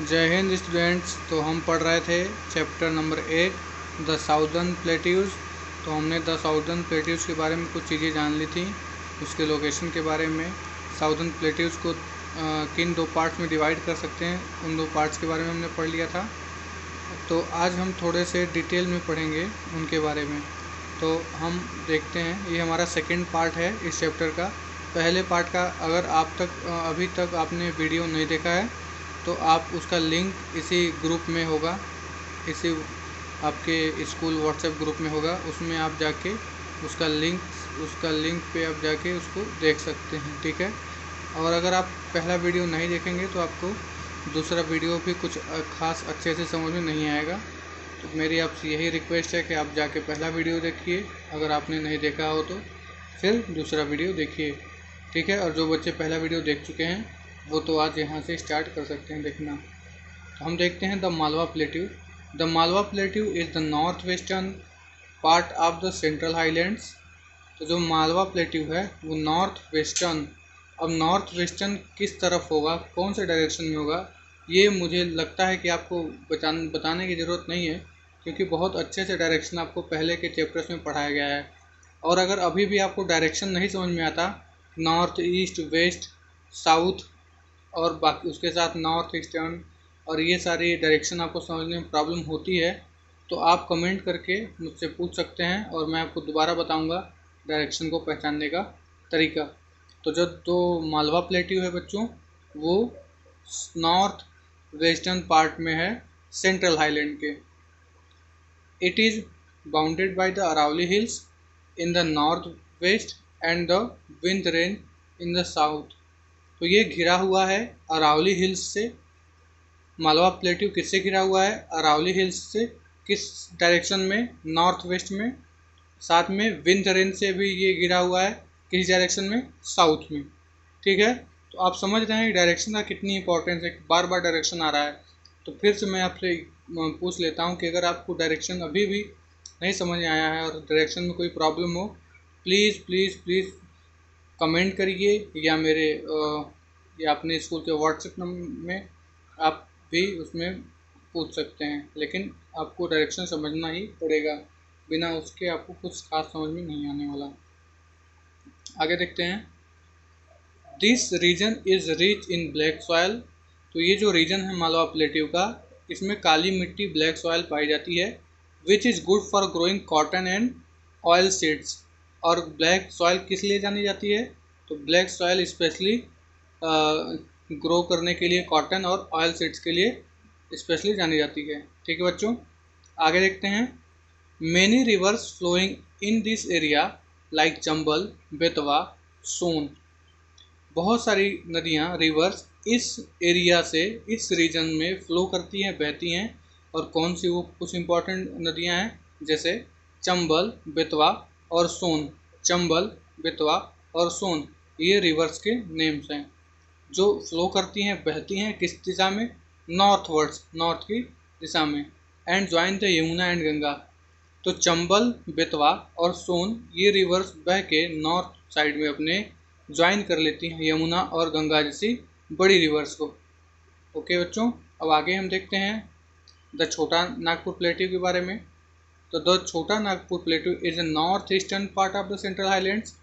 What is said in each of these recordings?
जय हिंद स्टूडेंट्स। तो हम पढ़ रहे थे chapter number 8 the southern plateaus. तो हमने द साउदर्न प्लेट्यूज़ के बारे में कुछ चीज़ें जान ली थी, उसके लोकेशन के बारे में। साउदर्न प्लेट्यूज़ को किन दो पार्ट्स में डिवाइड कर सकते हैं, उन दो पार्ट्स के बारे में हमने पढ़ लिया था। तो आज हम थोड़े से डिटेल में पढ़ेंगे उनके बारे में। तो हम देखते हैं, ये हमारा सेकेंड पार्ट है इस चैप्टर का। पहले पार्ट का अगर अभी तक आपने वीडियो नहीं देखा है तो आप उसका लिंक इसी ग्रुप में होगा, इसी आपके स्कूल व्हाट्सएप ग्रुप में होगा, उसमें आप जाके उसका लिंक पे आप जाके उसको देख सकते हैं, ठीक है। और अगर आप पहला वीडियो नहीं देखेंगे तो आपको दूसरा वीडियो भी कुछ ख़ास अच्छे से समझ में नहीं आएगा। तो मेरी आपसे यही रिक्वेस्ट है कि आप जाके पहला वीडियो देखिए, अगर आपने नहीं देखा हो तो फिर दूसरा वीडियो देखिए, ठीक है। और जो बच्चे पहला वीडियो देख चुके हैं वो तो आज यहाँ से स्टार्ट कर सकते हैं देखना। तो हम देखते हैं the Malwa plateau. The Malwa plateau is the north western part of the central highlands. तो जो मालवा प्लेट्यू है वो नॉर्थ वेस्टर्न, अब नॉर्थ वेस्टर्न किस तरफ होगा, कौन से डायरेक्शन में होगा, ये मुझे लगता है कि आपको बताने की ज़रूरत नहीं है, क्योंकि बहुत अच्छे से डायरेक्शन आपको पहले के चैप्टर्स में पढ़ाया गया है। और अगर अभी भी आपको डायरेक्शन नहीं समझ में आता, नॉर्थ ईस्ट वेस्ट साउथ और बाकी उसके साथ नॉर्थ ईस्टर्न और ये सारी डायरेक्शन आपको समझने में प्रॉब्लम होती है, तो आप कमेंट करके मुझसे पूछ सकते हैं और मैं आपको दोबारा बताऊंगा डायरेक्शन को पहचानने का तरीका। तो जो दो मालवा प्लेट्यू है बच्चों, वो नॉर्थ वेस्टर्न पार्ट में है सेंट्रल हाईलैंड के। It is bounded by the Aravalli hills in the north west and the Vindhya range in the south. तो ये घिरा हुआ है अरावली हिल्स से। मालवा प्लेट्यू किससे घिरा हुआ है? अरावली हिल्स से। किस डायरेक्शन में? नॉर्थ वेस्ट में। साथ में विंड रेंज से भी ये घिरा हुआ है, किस डायरेक्शन में? साउथ में, ठीक है। तो आप समझ रहे हैं डायरेक्शन का कितनी इंपॉर्टेंस है, बार बार डायरेक्शन आ रहा है। तो फिर से मैं आपसे पूछ लेता हूँ कि अगर आपको डायरेक्शन अभी भी नहीं समझ में आया है और डायरेक्शन में कोई प्रॉब्लम हो, प्लीज़ प्लीज़ प्लीज़ कमेंट करिए या अपने स्कूल के व्हाट्सएप नंबर में आप भी उसमें पूछ सकते हैं। लेकिन आपको डायरेक्शन समझना ही पड़ेगा, बिना उसके आपको कुछ खास समझ में नहीं आने वाला। आगे देखते हैं। This region is rich in black soil. तो ये जो रीजन है मालवा प्लेट्यू का, इसमें काली मिट्टी ब्लैक सॉयल पाई जाती है। Which is good for growing cotton and oil seeds. और ब्लैक सॉयल किस लिए जानी जाती है? तो ब्लैक सॉयल स्पेशली ग्रो करने के लिए, कॉटन और ऑयल सीड्स के लिए स्पेशली जानी जाती है, ठीक है बच्चों। आगे देखते हैं। Many rivers flowing in this area like Chambal, Betwa, Son. बहुत सारी नदियाँ, रिवर्स इस एरिया से, इस रीजन में फ्लो करती हैं, बहती हैं। और कौन सी वो कुछ इंपॉर्टेंट नदियाँ हैं, जैसे चंबल, बेतवा और सोन। चंबल, बेतवा और सोन, ये रिवर्स के नेम्स हैं जो फ्लो करती हैं, बहती हैं किस दिशा में? नॉर्थवर्ड्स, नॉर्थ की दिशा में। And join the Yamuna and Ganga. तो चंबल, बेतवा और सोन ये रिवर्स बह के नॉर्थ साइड में अपने ज्वाइन कर लेती हैं यमुना और गंगा जैसी बड़ी रिवर्स को। ओके बच्चों, अब आगे हम देखते हैं द छोटा नागपुर प्लेट्यू के बारे में। तो द छोटा Nagpur plateau is a north eastern part of the central highlands.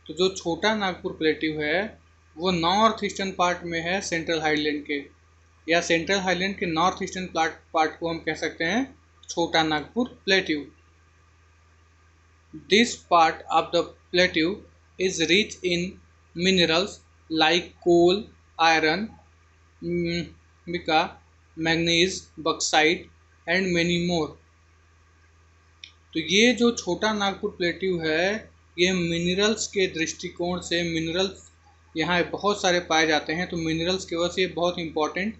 तो जो छोटा नागपुर प्लेट्यू है वो नॉर्थ ईस्टर्न पार्ट में है सेंट्रल हाईलैंड के, या सेंट्रल हाईलैंड के नॉर्थ ईस्टर्न पार्ट को हम कह सकते हैं छोटा Nagpur plateau. This part of the plateau is rich in minerals like coal, iron, mica, manganese, bauxite and many more. तो ये जो छोटा नागपुर प्लेट्यू है, ये मिनरल्स के दृष्टिकोण से, मिनरल्स यहाँ बहुत सारे पाए जाते हैं। तो मिनरल्स की वजह से ये बहुत इंपॉर्टेंट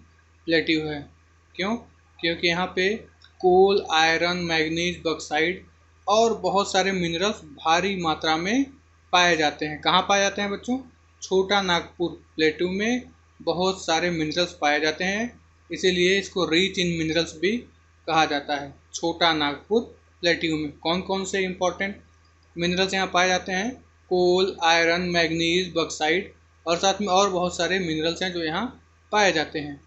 प्लेट्यू है। क्यों? क्योंकि यहाँ पे कोल, आयरन, मैग्नीज, बॉक्साइट और बहुत सारे मिनरल्स भारी मात्रा में पाए जाते हैं। कहाँ पाए जाते हैं बच्चों? छोटा नागपुर प्लेट्यू में बहुत सारे मिनरल्स पाए जाते हैं, इसीलिए इसको रिच इन मिनरल्स भी कहा जाता है। छोटा नागपुर प्लेट्यू में कौन कौन से इंपॉर्टेंट मिनरल्स यहाँ पाए जाते हैं? कोल, आयरन, मैग्नीज, बॉक्साइट और साथ में और बहुत सारे मिनरल्स हैं जो यहाँ पाए जाते हैं।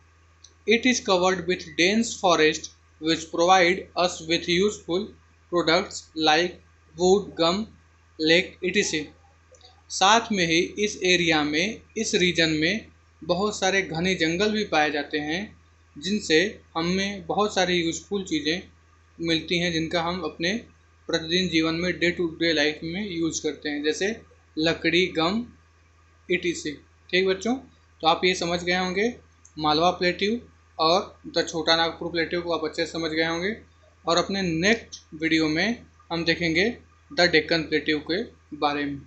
It is covered with dense forest which provide us with useful products like wood, gum, lake, etc. साथ में ही इस एरिया में, इस रीजन में बहुत सारे घने जंगल भी पाए जाते हैं जिनसे हमें बहुत सारी यूज़फुल चीज़ें मिलती हैं जिनका हम अपने प्रतिदिन जीवन में डे टू डे लाइफ में यूज़ करते हैं, जैसे लकड़ी, गम, etc. ठीक बच्चों, तो आप ये समझ गए होंगे मालवा प्लेट्यू और द छोटा नागपुर प्लेट्यू को आप अच्छे से समझ गए होंगे। और अपने नेक्स्ट वीडियो में हम देखेंगे द डेक्कन प्लेट्यू के बारे में।